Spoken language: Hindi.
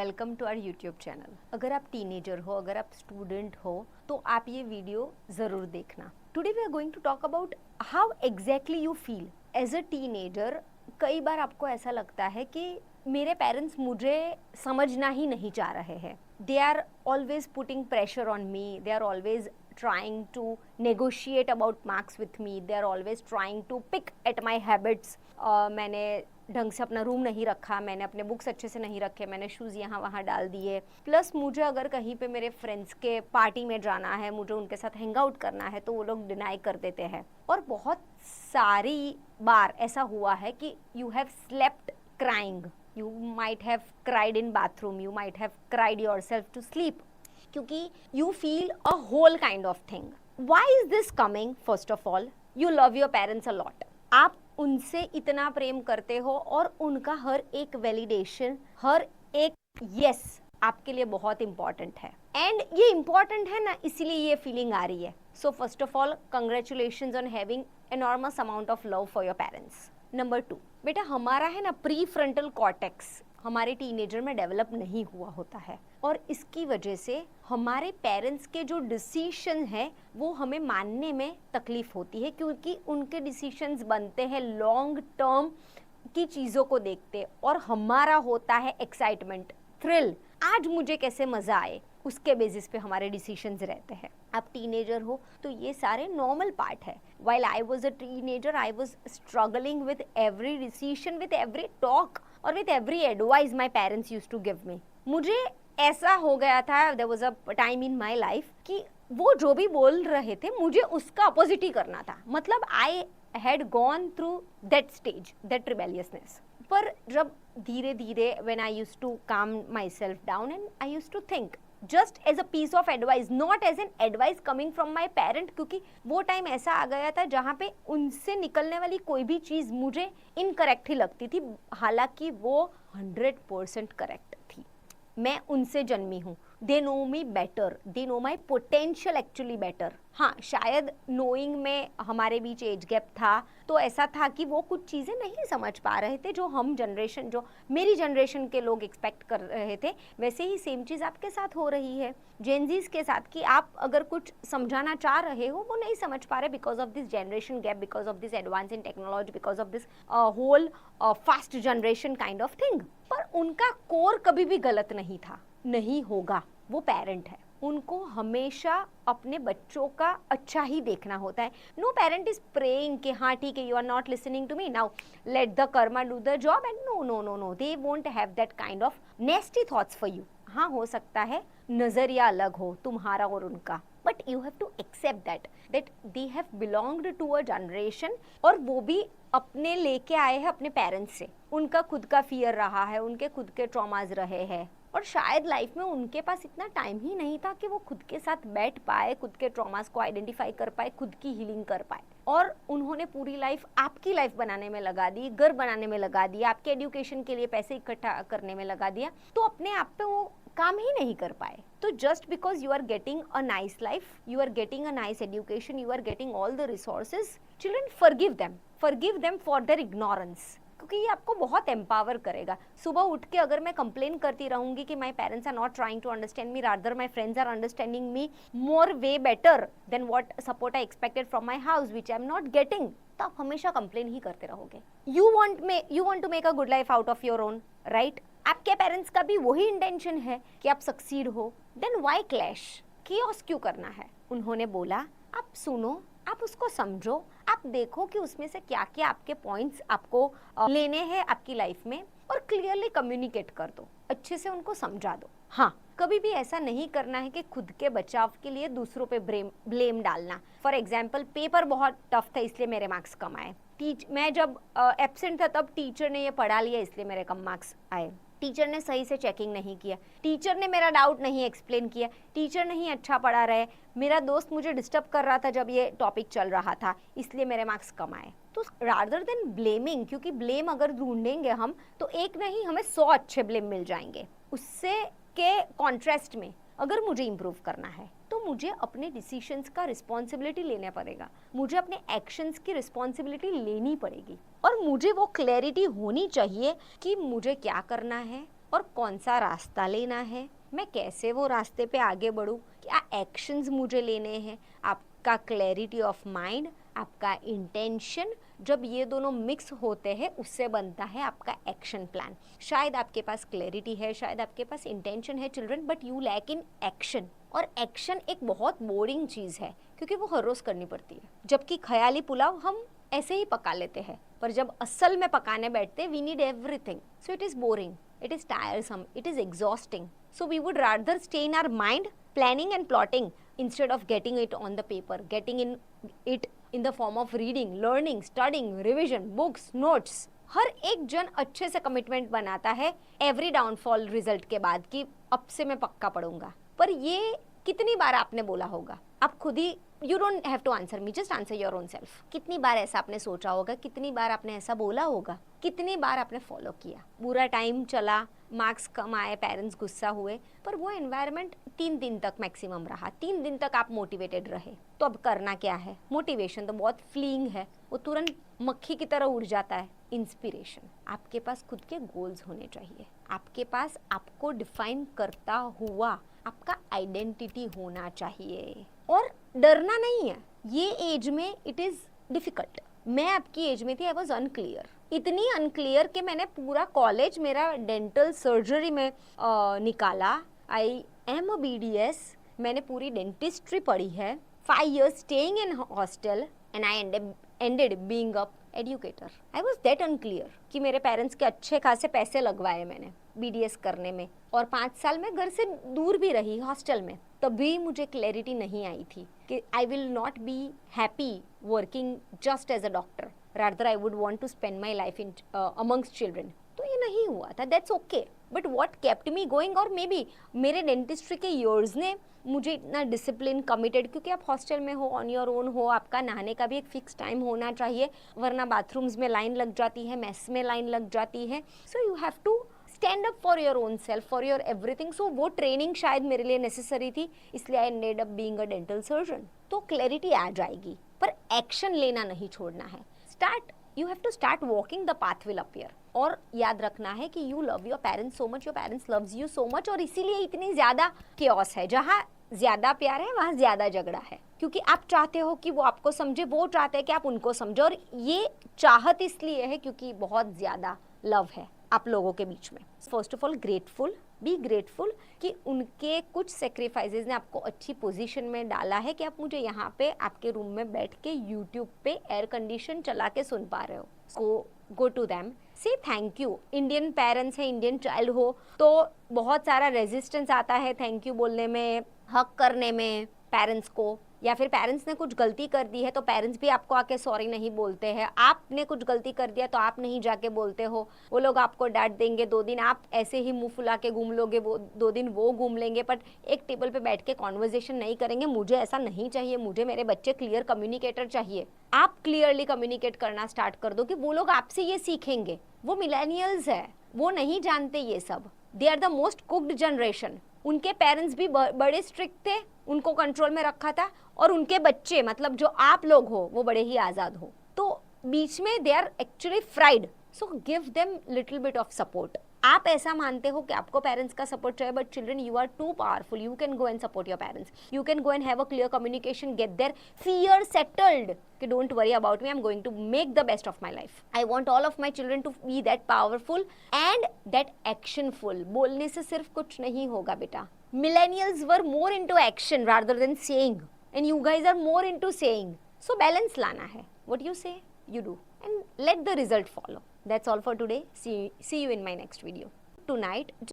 Welcome to our YouTube channel. अगर आप टीनेजर हो, अगर आप स्टूडेंट हो, तो आप ये वीडियो ज़रूर देखना। Today we are going to talk about how exactly you feel as a teenager. कई बार आपको ऐसा लगता है कि मेरे पेरेंट्स मुझे समझना ही नहीं चाह रहे हैं। They are always putting pressure on me, they are always trying to negotiate about marks with me, they are always trying to pick at my habits। मैंने ढंग से अपना रूम नहीं रखा, मैंने अपने बुक्स अच्छे से नहीं रखे, मैंने शूज़ यहाँ वहाँ डाल दिए। प्लस मुझे अगर कहीं पे मेरे फ्रेंड्स के पार्टी में जाना है, मुझे उनके साथ हैंग आउट करना है, तो वो लोग डिनाई कर देते हैं। और बहुत सारी बार ऐसा हुआ है कि you have slept crying, you might have cried in bathroom, you might have cried yourself to sleep, क्योंकि you feel a whole kind of thing. Why is this coming? First of all, you love your parents a lot. आप उनसे इतना प्रेम करते हो और उनका हर एक वैलिडेशन, हर एक यस आपके लिए बहुत इंपॉर्टेंट है। एंड ये इंपॉर्टेंट है ना, इसीलिए ये फीलिंग आ रही है। So first of all, congratulations on having enormous amount of love for your parents. Number 2, बेटा हमारा है ना प्री फ्रंटल कॉर्टेक्स हमारे टीनेजर में डेवलप नहीं हुआ होता है, और इसकी वजह से हमारे पेरेंट्स के जो डिसीशन है वो हमें मानने में तकलीफ होती है, क्योंकि उनके डिसीशंस बनते हैं लॉन्ग टर्म की चीज़ों को देखते, और हमारा होता है एक्साइटमेंट, थ्रिल, आज मुझे कैसे मज़ा आए, उसके बेसिस पे हमारे डिसीशंस रहते हैं। आप टीनेजर हो तो ये सारे नॉर्मल पार्ट है। While I was a teenager, I was struggling with every decision, with every talk और with every advice my parents use to give me. मुझे ऐसा हो गया था, there was a time in my life कि वो जो भी बोल रहे थे मुझे उसका अपोजिट ही करना था। मतलब I had gone through that stage, that rebelliousness. पर जब धीरे धीरे when I used to calm myself down and I used to think just as a piece of advice, not as an advice coming from my parent, क्योंकि वो टाइम ऐसा आ गया था जहाँ पे उनसे निकलने वाली कोई भी चीज़ मुझे इनकरेक्ट ही लगती थी, हालांकि वो 100% करेक्ट थी। मैं उनसे जन्मी हूँ, they know me better, they know my potential actually better. हाँ, शायद नोइंग में हमारे बीच एज गैप था, तो ऐसा था कि वो कुछ चीज़ें नहीं समझ पा रहे थे जो हम जनरेशन, जो मेरी जनरेशन के लोग एक्सपेक्ट कर रहे थे। वैसे ही सेम चीज़ आपके साथ हो रही है, जेनजीज के साथ, कि आप अगर कुछ समझाना चाह रहे हो वो नहीं समझ पा रहे because of this generation gap, because of this advance in technology, because of this whole fast generation kind of thing. पर उनका कोर कभी भी गलत नहीं था, नहीं होगा। वो पेरेंट है, उनको हमेशा अपने बच्चों का अच्छा ही देखना होता है। नो पेरेंट इज प्रेइंग कि हाँ ठीक है, you are not listening to me, now let the karma do the job, and no no no no, they won't have that kind of nasty thoughts for you. हाँ, हो सकता है नजरिया अलग हो तुम्हारा और उनका, but you have to accept that they have belonged to a generation, और वो भी अपने लेके आए हैं अपने पेरेंट्स से। उनका खुद का फियर रहा है, उनके खुद के ट्रॉमाज रहे हैं, और शायद लाइफ में उनके पास इतना टाइम ही नहीं था कि वो खुद के साथ बैठ पाए, खुद के ट्रॉमास को आइडेंटिफाई कर पाए, खुद की हीलिंग कर पाए। और उन्होंने पूरी लाइफ आपकी लाइफ बनाने में लगा दी, घर बनाने में लगा दिया, आपके एजुकेशन के लिए पैसे इकट्ठा करने में लगा दिया, तो अपने आप पे वो काम ही नहीं कर पाए। तो just because you are getting a nice life, you are getting a nice education, you are getting all the resources, children forgive them for their ignorance, क्योंकि ये आपको बहुत एम्पावर करेगा। सुबह उठ के अगर मैं कंप्लेन करती रहूंगी कि my parents are not trying to understand me, rather my friends are understanding me more way better than what support I expected from my house which I am not getting, तो आप हमेशा कंप्लेन ही करते रहोगे। You want to make a good life out of your own, right? आपके पेरेंट्स का भी वही इंटेंशन है कि आप सक्सीड हो, देन व्हाई क्लैश, कियोस क्यों करना है? उन्होंने बोला आप सुनो, आप उसको समझो, आप देखो कि उसमें से क्या क्या आपके पॉइंट्स आपको लेने हैं आपकी लाइफ में, और क्लियरली कम्युनिकेट कर दो, अच्छे से उनको समझा दो। हाँ, कभी भी ऐसा नहीं करना है कि खुद के बचाव के लिए दूसरों पे ब्लेम डालना। फॉर एग्जाम्पल, पेपर बहुत टफ था इसलिए मेरे मार्क्स कम आए, मैं जब एब्सेंट था तब टीचर ने ये पढ़ा लिया इसलिए मेरे कम मार्क्स आए, टीचर ने सही से चेकिंग नहीं किया, टीचर ने मेरा डाउट नहीं एक्सप्लेन किया, टीचर नहीं अच्छा पढ़ा रहे, मेरा दोस्त मुझे डिस्टर्ब कर रहा था जब ये टॉपिक चल रहा था इसलिए मेरे मार्क्स कम आए। तो रादर देन ब्लेमिंग, क्योंकि ब्लेम अगर ढूंढेंगे हम तो एक नहीं हमें 100 अच्छे ब्लेम मिल जाएंगे, उससे के कॉन्ट्रास्ट में अगर मुझे इम्प्रूव करना है तो मुझे अपने डिसीशंस का रिस्पॉन्सिबिलिटी लेना पड़ेगा, मुझे अपने एक्शंस की रिस्पॉन्सिबिलिटी लेनी पड़ेगी, और मुझे वो क्लैरिटी होनी चाहिए कि मुझे क्या करना है, और कौन सा रास्ता लेना है, मैं कैसे वो रास्ते पे आगे बढ़ूँ, क्या एक्शंस मुझे लेने हैं, आपका क्लैरिटी ऑफ माइंड, आपका इंटेंशन, जब ये दोनों मिक्स होते हैं उससे बनता है आपका एक्शन प्लान। शायद आपके पास क्लैरिटी है, शायद आपके पास इंटेंशन है children, but you lack in action. और एक्शन एक बहुत बोरिंग चीज़ है क्योंकि वो हर रोज़ करनी पड़ती है, जबकि ख्याली पुलाव हम ऐसे ही पका लेते हैं, पर जब असल में पकाने बैठते we need everything, so it is boring, it is tiresome, it is exhausting. So we would rather stay in our mind planning and plotting instead of getting it on the paper, getting it in the form of reading, learning, studying, revision, books, notes. हर एक जन अच्छे से कमिटमेंट बनाता है एवरी डाउनफॉल रिजल्ट के बाद कि अब से मैं पक्का पढ़ूंगा, पर ये कितनी बार आपने बोला होगा? आप खुद ही, you don't have to answer me, just answer your own self. कितनी बार ऐसा आपने सोचा होगा, कितनी बार आपने ऐसा बोला होगा, कितनी बार आपने फॉलो किया? बुरा टाइम चला, मार्क्स कम आए, पेरेंट्स गुस्सा हुए, पर वो एनवायरनमेंट 3 दिन तक मैक्सिमम रहा, 3 दिन तक आप मोटिवेटेड रहे, तो अब करना क्या है? मोटिवेशन तो बहुत फ्लीइंग है, वो तुरंत मक्खी की तरह उड़ जाता है। इंस्पिरेशन, आपके पास खुद के गोल्स होने चाहिए, आपके पास आपको डिफाइन करता हुआ आपका आइडेंटिटी होना चाहिए, और डरना नहीं है। ये एज में इट इज डिफिकल्ट। मैं आपकी एज में थी, आई वॉज अनक्लियर, इतनी अनक्लियर कि मैंने पूरा कॉलेज मेरा डेंटल सर्जरी में निकाला। आई एम अ BDS, मैंने पूरी डेंटिस्ट्री पढ़ी है, 5 years staying in hostel and I ended being a educator. I was that unclear कि मेरे पेरेंट्स के अच्छे खासे पैसे लगवाए मैंने BDS करने में, और 5 साल में घर से दूर भी रही हॉस्टल में, तभी मुझे क्लैरिटी नहीं आई थी कि I will not be happy working just as a doctor, rather I would want to spend my life in amongst children. तो ये नहीं हुआ था, that's okay, but what kept me going, और मे बी मेरे डेंटिस्ट्री के ईयर्स ने मुझे इतना डिसिप्लिन, कमिटेड, क्योंकि आप हॉस्टल में हो, ऑन योर ओन हो, आपका नहाने का भी एक फिक्स टाइम होना चाहिए, वरना बाथरूम्स में लाइन लग जाती है, मेस में लाइन लग जाती है, so you have to stand up for your own self, for your everything. So वो ट्रेनिंग शायद मेरे लिए नेसेसरी थी, इसलिए I ended up being a dental surgeon. तो क्लैरिटी आ जाएगी, पर एक्शन लेना नहीं छोड़ना है। Start, you have to start walking, the path will appear. और याद रखना है कि you love your parents so much, your parents loves you so much, और इसीलिए इतनी ज्यादा केओस है। जहाँ ज्यादा प्यार है वहाँ ज्यादा झगड़ा है, क्योंकि आप चाहते हो कि वो आपको समझे, वो चाहते हैं कि आप उनको समझो, और ये चाहत इसलिए है क्योंकि बहुत ज्यादा लव है आप लोगों के बीच में। First of all grateful, be grateful कि उनके कुछ सेक्रीफाइसेस ने आपको अच्छी पोजीशन में डाला है कि आप मुझे यहाँ पे आपके रूम में बैठ के यूट्यूब पे एयर कंडीशन चला के सुन पा रहे हो। सो गो टू दैम, से थैंक यू। इंडियन पेरेंट्स है, इंडियन चाइल्ड हो तो बहुत सारा रेजिस्टेंस आता है थैंक यू बोलने में, हक करने में पेरेंट्स को, या फिर पेरेंट्स ने कुछ गलती कर दी है तो पेरेंट्स भी आपको आके सॉरी नहीं बोलते हैं। आपने कुछ गलती कर दिया तो आप नहीं जाके बोलते हो, वो लोग आपको डांट देंगे, 2 दिन आप ऐसे ही मुंह फुला के घूम लोगे, वो 2 दिन वो घूम लेंगे, बट एक टेबल पे बैठ के कॉन्वर्जेशन नहीं करेंगे। मुझे ऐसा नहीं चाहिए, मुझे मेरे बच्चे क्लियर कम्युनिकेटर चाहिए। आप क्लियरली कम्युनिकेट करना स्टार्ट कर दो कि वो लोग आपसे ये सीखेंगे। वो मिलेनियल्स है, वो नहीं जानते ये सब, they are the most cooked generation. उनके पेरेंट्स भी बड़े स्ट्रिक्ट थे, उनको कंट्रोल में रखा था, और उनके बच्चे मतलब जो आप लोग हो वो बड़े ही आज़ाद हो, तो बीच में they are actually fried. So give them little bit of support. आप ऐसा मानते हो कि आपको पेरेंट्स का सपोर्ट चाहिए, but children you are too powerful, you can go and support your parents, you can go and have a clear communication, get their fear settled कि don't worry about me, I am going to make the best of my life. I want all of my children to be that powerful and that actionful. बोलने से सिर्फ कुछ नहीं होगा बेटा। Millennials were more into action rather than saying, and you guys are more into saying. So balance लाना है. What you say, you do, and let the result follow. That's all for today. See you in my next video. Tonight